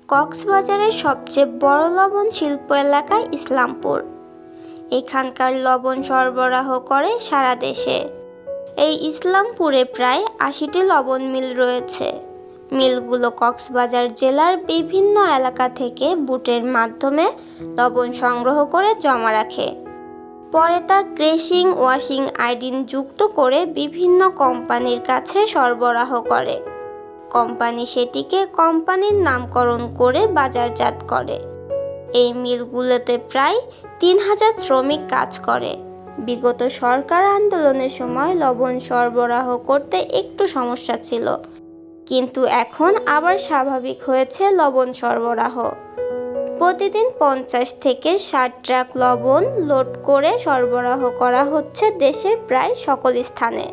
কক্সবাজারের সবচেয়ে বড় লবণ শিল্প এলাকা ইসলামপুর। এখানকার লবণ সরবরাহ করে সারা দেশে। এই ইসলামপুরে প্রায় ৮০টি লবণ মিল রয়েছে। মিলগুলো কক্সবাজার জেলার বিভিন্ন এলাকা থেকে বুটের মাধ্যমে লবণ সংগ্রহ করে জমা রাখে। পরে তা ক্রেশিং, ওয়াশিং, আয়োডিন যুক্ত করে বিভিন্ন কোম্পানির কাছে সরবরাহ করে। কোম্পানি সেটিকে কোম্পানির নামকরণ করে বাজারজাত করে। এই মিলগুলোতে প্রায় ৩,০০০ শ্রমিক কাজ করে। বিগত সরকার আন্দোলনের সময় লবণ সরবরাহ করতে একটু সমস্যা ছিল, কিন্তু এখন আবার স্বাভাবিক হয়েছে লবণ সরবরাহ। প্রতিদিন ৫০ থেকে ৬০ ট্রাক লবণ লোড করে সরবরাহ করা হচ্ছে দেশের প্রায় সকল স্থানে।